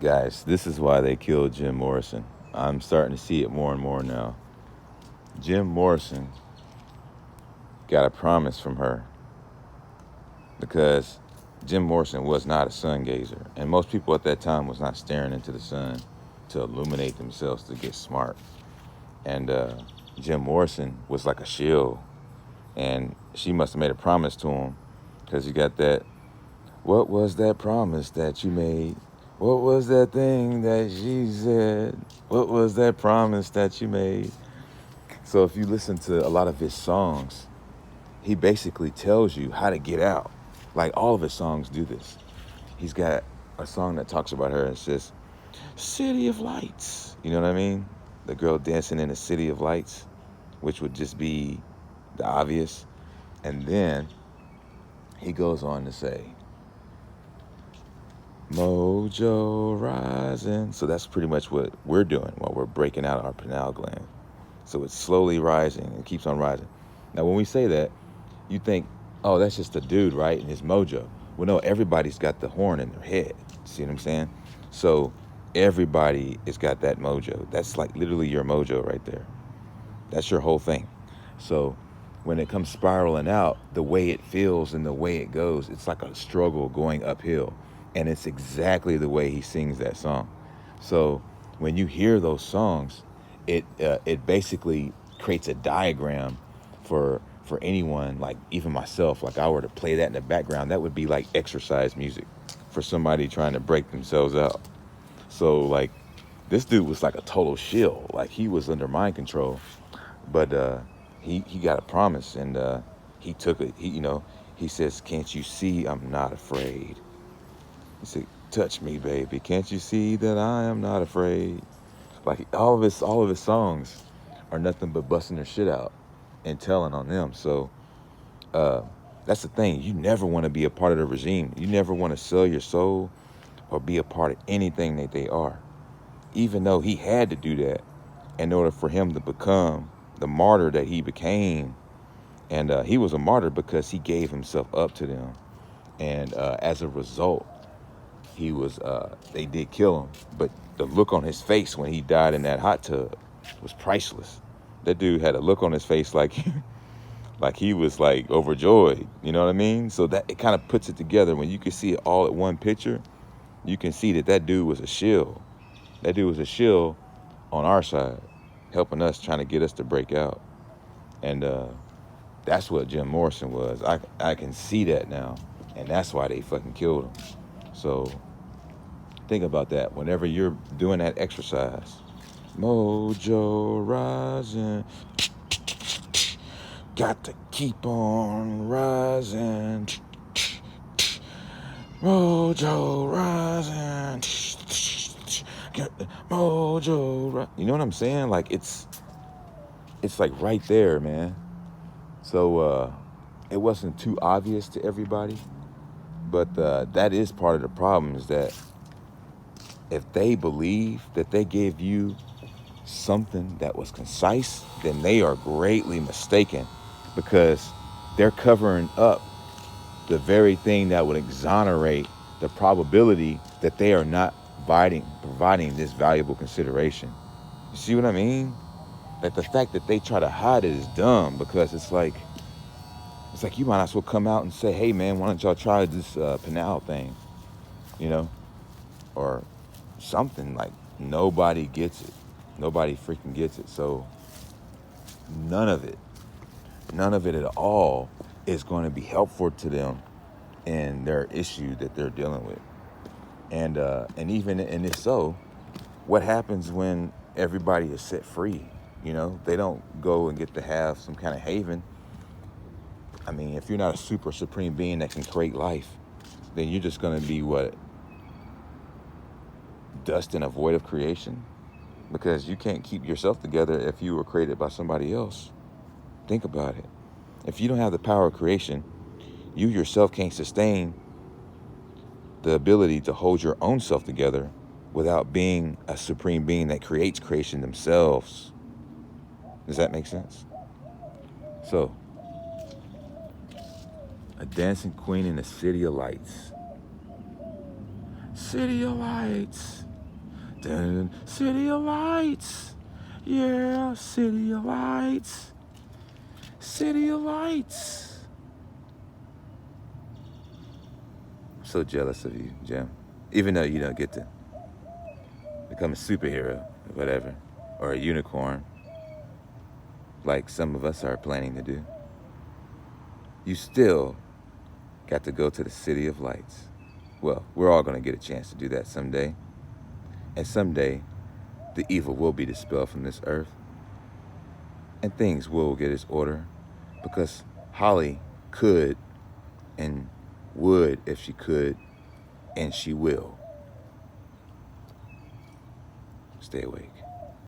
Guys, this is why they killed Jim Morrison. I'm starting to see it more and more now. Jim Morrison got a promise from her because Jim Morrison was not a sun gazer. And most people at that time was not staring into the sun to illuminate themselves to get smart. And Jim Morrison was like a shield. And she must have made a promise to him because he got that. What was that promise that you made? What was that thing that she said? What was that promise that you made? So if you listen to a lot of his songs, he basically tells you how to get out. Like all of his songs do this. He's got a song that talks about her and says, City of Lights. You know what I mean? The girl dancing in a city of lights, which would just be the obvious. And then he goes on to say, Mojo rising. So that's pretty much what we're doing while we're breaking out our pineal gland. So it's slowly rising and keeps on rising. Now, when we say that, you think, oh, that's just a dude, right? And his mojo. Well, no, everybody's got the horn in their head. See what I'm saying? So everybody has got that mojo. That's like literally your mojo right there. That's your whole thing. So when it comes spiraling out, the way it feels and the way it goes, it's like a struggle going uphill. And it's exactly the way he sings that song. So when you hear those songs, it basically creates a diagram for anyone, like even myself. Like I were to play that in the background, that would be like exercise music for somebody trying to break themselves out. So like this dude was like a total shill. Like he was under mind control, but he got a promise and he took it. He says, "Can't you see I'm not afraid?" He said, "Touch me, baby. Can't you see that I am not afraid?" Like all of his songs are nothing but busting their shit out and telling on them. So uh, that's the thing. You never want to be a part of the regime. You never want to sell your soul or be a part of anything that they are. Even though he had to do that in order for him to become the martyr that he became. And he was a martyr because he gave himself up to them. And as a result, they did kill him. But the look on his face when he died in that hot tub was priceless. That dude had a look on his face like like he was like overjoyed. You know what I mean? So that it kind of puts it together. When you can see it all at one picture, you can see that dude was a shill. That dude was a shill on our side, helping us, trying to get us to break out. And that's what Jim Morrison was. I can see that now. And that's why they fucking killed him. So think about that. Whenever you're doing that exercise, Mojo rising, got to keep on rising. Mojo rising, get the mojo rising. You know what I'm saying? Like it's like right there, man. So it wasn't too obvious to everybody, but that is part of the problem. Is that if they believe that they gave you something that was concise, then they are greatly mistaken, because they're covering up the very thing that would exonerate the probability that they are not providing this valuable consideration. You see what I mean? Like the fact that they try to hide it is dumb, because it's like you might as well come out and say, hey man, why don't y'all try this Pinal thing, you know, or something. Like nobody gets it. Nobody freaking gets it. So none of it, none of it at all is going to be helpful to them in their issue that they're dealing with. And even and if so, what happens when everybody is set free? You know, they don't go and get to have some kind of haven. I mean, if you're not a super supreme being that can create life, then you're just going to be what? Dust in a void of creation? Because you can't keep yourself together if you were created by somebody else. Think about it. If you don't have the power of creation, you yourself can't sustain the ability to hold your own self together without being a supreme being that creates creation themselves. Does that make sense? So, a dancing queen in a city of lights. City of lights. Dun, City of Lights. Yeah, City of Lights. City of Lights. I'm so jealous of you, Jim. Even though you don't get to become a superhero or whatever, or a unicorn, like some of us are planning to do, you still got to go to the City of Lights. Well, we're all going to get a chance to do that someday. And someday, the evil will be dispelled from this earth. And things will get its order. Because Holly could and would if she could, and she will. Stay awake.